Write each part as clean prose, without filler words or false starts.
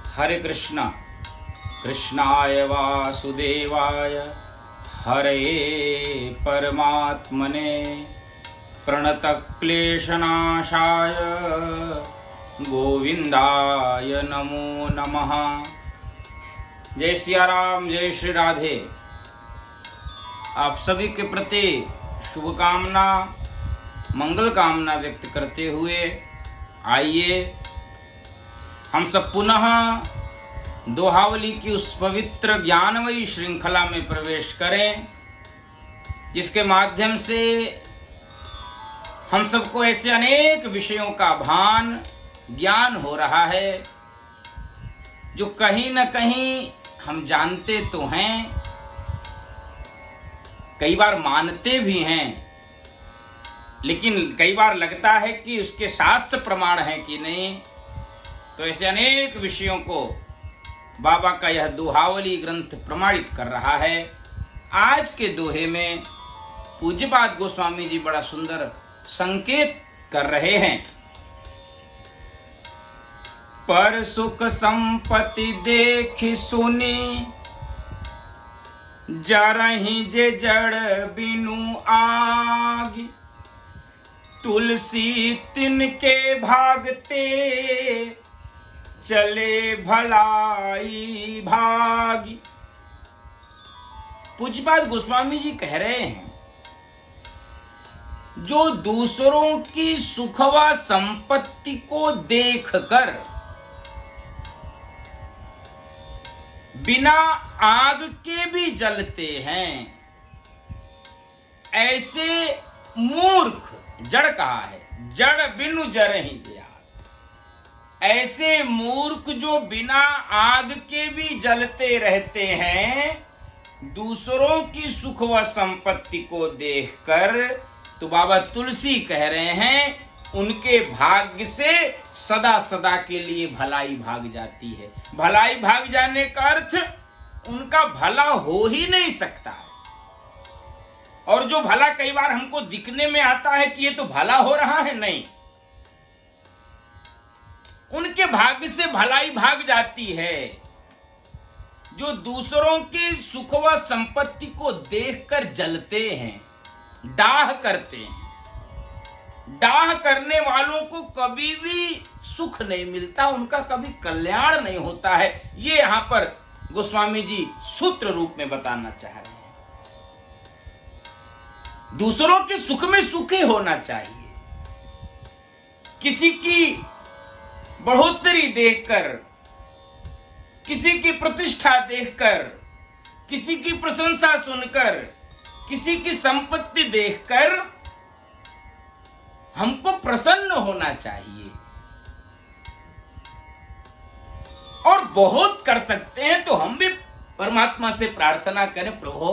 हरे कृष्णा कृष्णाय वासुदेवाय हरे परमात्मने प्रणतक्लेशनाशाय गोविंदाय नमो नमः। जय सिया राम, जय श्री राधे। आप सभी के प्रति शुभकामना मंगल कामना व्यक्त करते हुए आइए हम सब पुनः दोहावली की उस पवित्र ज्ञानमयी श्रृंखला में प्रवेश करें, जिसके माध्यम से हम सबको ऐसे अनेक विषयों का भान ज्ञान हो रहा है जो कहीं न कहीं हम जानते तो हैं, कई बार मानते भी हैं, लेकिन कई बार लगता है कि उसके शास्त्र प्रमाण है कि नहीं। तो ऐसे अनेक विषयों को बाबा का यह दोहावली ग्रंथ प्रमाणित कर रहा है। आज के दोहे में पूज्यपाद गोस्वामी जी बड़ा सुंदर संकेत कर रहे हैं। पर सुख संपत्ति देखी सुनी, जरहि जे जड़ बिनु आग, तुलसी तिनके भागते चले भलाई भागी। पूज्यपाद गोस्वामी जी कह रहे हैं, जो दूसरों की सुख व संपत्ति को देखकर बिना आग के भी जलते हैं, ऐसे मूर्ख, जड़ कहा है, जड़ बिनु जरहि जे आग, ऐसे मूर्ख जो बिना आग के भी जलते रहते हैं, दूसरों की सुख व संपत्ति को देखकर, तो बाबा तुलसी कह रहे हैं उनके भाग्य से सदा सदा के लिए भलाई भाग जाती है। भलाई भाग जाने का अर्थ उनका भला हो ही नहीं सकता है। और जो भला कई बार हमको दिखने में आता है कि ये तो भला हो रहा है, नहीं, उनके भाग्य से भलाई भाग जाती है। जो दूसरों के सुख व संपत्ति को देखकर जलते हैं, डाह करते हैं, डाह करने वालों को कभी भी सुख नहीं मिलता, उनका कभी कल्याण नहीं होता है। ये यहां पर गोस्वामी जी सूत्र रूप में बताना चाह रहे हैं। दूसरों के सुख में सुखी होना चाहिए। किसी की बढ़ोतरी देखकर, किसी की प्रतिष्ठा देखकर, किसी की प्रशंसा सुनकर, किसी की संपत्ति देखकर हमको प्रसन्न होना चाहिए। और बहुत कर सकते हैं तो हम भी परमात्मा से प्रार्थना करें, प्रभु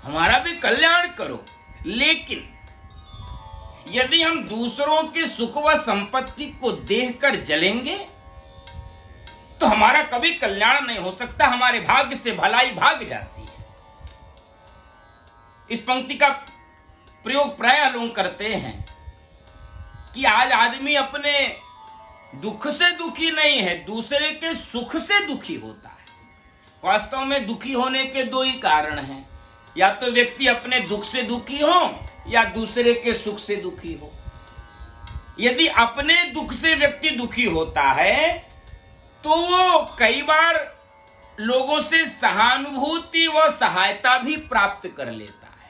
हमारा भी कल्याण करो। लेकिन यदि हम दूसरों के सुख व संपत्ति को देखकर जलेंगे तो हमारा कभी कल्याण नहीं हो सकता, हमारे भाग्य से भलाई भाग जाती है। इस पंक्ति का प्रयोग प्रायः लोग करते हैं कि आज आदमी अपने दुख से दुखी नहीं है, दूसरे के सुख से दुखी होता है। वास्तव में दुखी होने के दो ही कारण हैं, या तो व्यक्ति अपने दुख से दुखी हो या दूसरे के सुख से दुखी हो। यदि अपने दुख से व्यक्ति दुखी होता है तो वो कई बार लोगों से सहानुभूति व सहायता भी प्राप्त कर लेता है।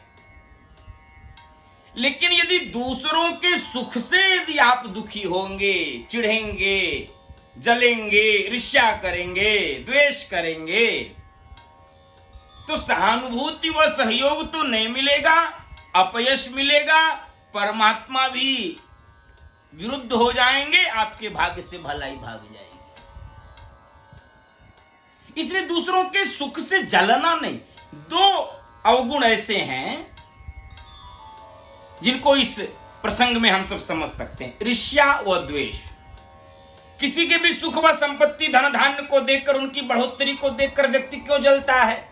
लेकिन यदि दूसरों के सुख से यदि आप दुखी होंगे, चिढ़ेंगे, जलेंगे, ईर्ष्या करेंगे, द्वेष करेंगे, तो सहानुभूति व सहयोग तो नहीं मिलेगा, अपयश मिलेगा, परमात्मा भी विरुद्ध हो जाएंगे, आपके भाग्य से भलाई भाग जाएगी। इसलिए दूसरों के सुख से जलना नहीं। दो अवगुण ऐसे हैं जिनको इस प्रसंग में हम सब समझ सकते हैं, ईर्ष्या व द्वेष। किसी के भी सुख व संपत्ति, धन धान्य को देखकर, उनकी बढ़ोतरी को देखकर व्यक्ति क्यों जलता है?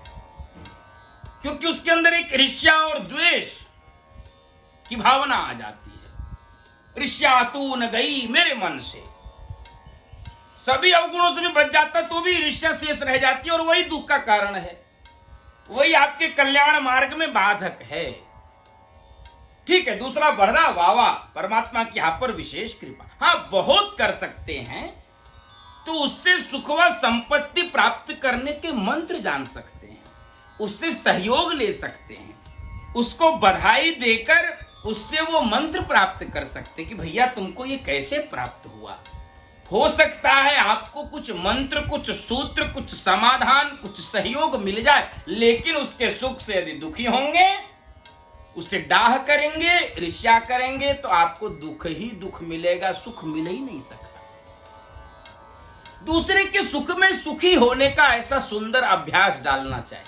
क्योंकि उसके अंदर एक ईर्ष्या और द्वेष की भावना आ जाती है। ईर्ष्या तू न गई मेरे मन से, सभी अवगुणों से भी बच जाता तो भी ईर्ष्या शेष रह जाती है, और वही दुख का कारण है, वही आपके कल्याण मार्ग में बाधक है। ठीक है, दूसरा बढ़ना वावा, परमात्मा की यहां पर विशेष कृपा। हाँ, बहुत कर सकते हैं तो उससे सुख व संपत्ति प्राप्त करने के मंत्र जान सकते हैं, उससे सहयोग ले सकते हैं, उसको बधाई देकर उससे वो मंत्र प्राप्त कर सकते कि भैया तुमको ये कैसे प्राप्त हुआ। हो सकता है आपको कुछ मंत्र, कुछ सूत्र, कुछ समाधान, कुछ सहयोग मिल जाए, लेकिन उसके सुख से यदि दुखी होंगे, उससे डाह करेंगे, ईर्ष्या करेंगे, तो आपको दुख ही दुख मिलेगा, सुख मिल ही नहीं सकता। दूसरे के सुख में सुखी होने का ऐसा सुंदर अभ्यास डालना चाहिए,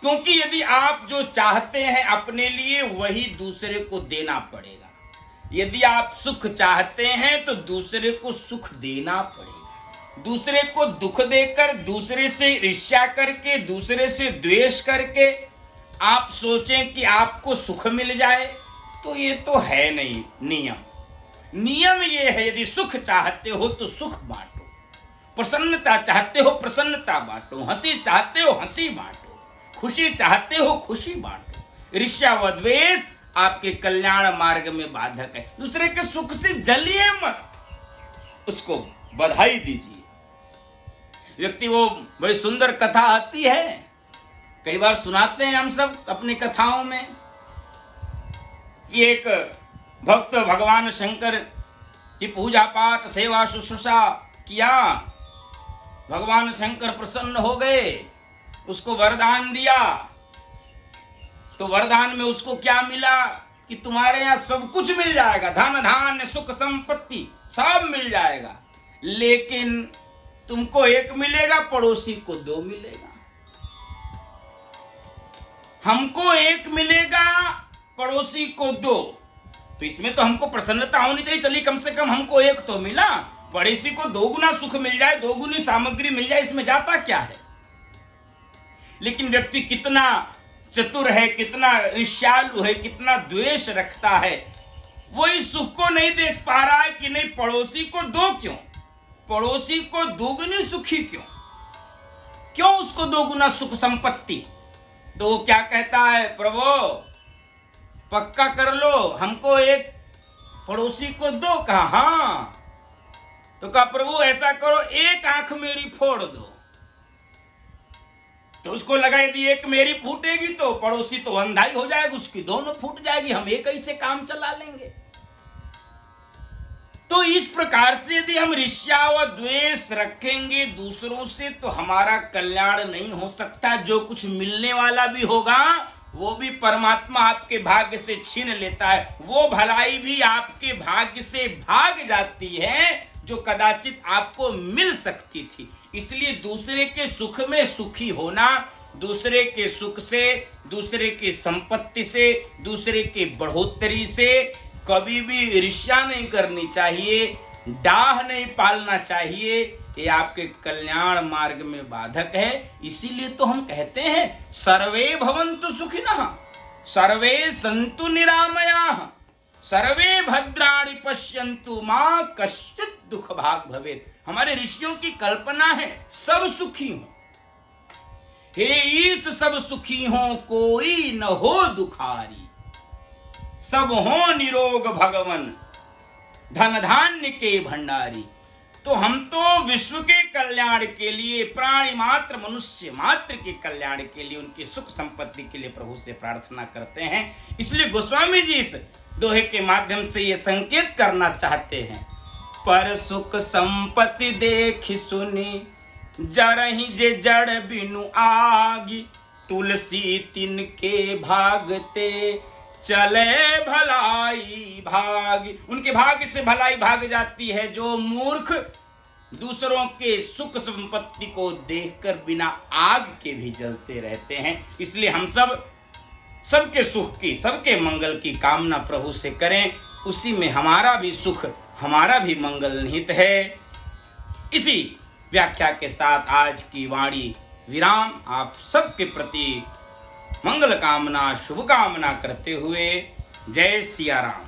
क्योंकि यदि आप जो चाहते हैं अपने लिए वही दूसरे को देना पड़ेगा। यदि आप सुख चाहते हैं तो दूसरे को सुख देना पड़ेगा। दूसरे को दुख देकर, दूसरे से ईर्ष्या करके, दूसरे से द्वेष करके आप सोचें कि आपको सुख मिल जाए, तो ये तो है नहीं नियम। नियम ये है, यदि सुख चाहते हो तो सुख बांटो, प्रसन्नता चाहते हो प्रसन्नता बांटो, हंसी चाहते हो हंसी बांटो, खुशी चाहते हो खुशी बांटो। ईर्ष्या व द्वेष आपके कल्याण मार्ग में बाधक है। दूसरे के सुख से जलिए मत, उसको बधाई दीजिए। व्यक्ति, वो बड़ी सुंदर कथा आती है, कई बार सुनाते हैं हम सब अपनी कथाओं में, कि एक भक्त भगवान शंकर की पूजा पाठ सेवा शुश्रूषा किया, भगवान शंकर प्रसन्न हो गए, उसको वरदान दिया। तो वरदान में उसको क्या मिला कि तुम्हारे यहां सब कुछ मिल जाएगा, धन धान्य सुख संपत्ति सब मिल जाएगा, लेकिन तुमको एक मिलेगा, पड़ोसी को दो मिलेगा। हमको एक मिलेगा, पड़ोसी को दो, तो इसमें तो हमको प्रसन्नता होनी चाहिए, चलिए कम से कम हमको एक तो मिला, पड़ोसी को दोगुना सुख मिल जाए, दोगुनी सामग्री मिल जाए, इसमें जाता क्या है। लेकिन व्यक्ति कितना चतुर है, कितना ईर्ष्यालु है, कितना द्वेष रखता है, वो इस सुख को नहीं देख पा रहा है कि नहीं पड़ोसी को दो क्यों, पड़ोसी को दोगुनी सुखी क्यों उसको दोगुना सुख संपत्ति। तो वो क्या कहता है, प्रभु पक्का कर लो, हमको एक पड़ोसी को दो। कहा हाँ, तो कहा प्रभु ऐसा करो, एक आंख मेरी फोड़ दो। तो उसको लगा यदि एक मेरी फूटेगी तो पड़ोसी तो अंधा ही हो जाएगा, उसकी दोनों फूट जाएगी, हम एक ही से काम चला लेंगे। तो इस प्रकार से यदि हम ईर्ष्या व द्वेष रखेंगे दूसरों से, तो हमारा कल्याण नहीं हो सकता। जो कुछ मिलने वाला भी होगा वो भी परमात्मा आपके भाग्य से छीन लेता है, वो भलाई भी आपके भाग्य से भाग जाती है जो कदाचित आपको मिल सकती थी। इसलिए दूसरे के सुख में सुखी होना, दूसरे के सुख से, दूसरे की संपत्ति से, दूसरे की बढ़ोतरी से कभी भी ईर्ष्या नहीं करनी चाहिए, डाह नहीं पालना चाहिए। ये आपके कल्याण मार्ग में बाधक है। इसीलिए तो हम कहते हैं सर्वे भवन्तु सुखिनः, सर्वे सन्तु निरामयाः, सर्वे भद्राणि पश्यन्तु मा कश्चित् दुख भाग भवेत्। हमारे ऋषियों की कल्पना है सब सुखी हो, हे ईश सब सुखी हो कोई न हो दुखारी, सब हो निरोग भगवन धन धान्य के भंडारी। तो हम तो विश्व के कल्याण के लिए, प्राणी मात्र मनुष्य मात्र के कल्याण के लिए, उनकी सुख संपत्ति के लिए प्रभु से प्रार्थना करते हैं। इसलिए गोस्वामी जी इस दोहे के माध्यम से ये संकेत करना चाहते हैं, पर सुख संपत्ति देखि सुनी जरहि जे जड़ बिनु आगी, तुलसी तिनके भागते चले भलाई भागी। उनके भाग्य से भलाई भाग जाती है। जो मूर्ख दूसरों के सुख संपत्ति को देखकर बिना आग के भी जलते रहते हैं। इसलिए हम सब सबके सुख की, सबके मंगल की कामना प्रभु से करें, उसी में हमारा भी सुख, हमारा भी मंगल निहित है। इसी व्याख्या के साथ आज की वाणी विराम। आप सबके प्रति मंगल कामना, शुभ कामना करते हुए जय सिया राम।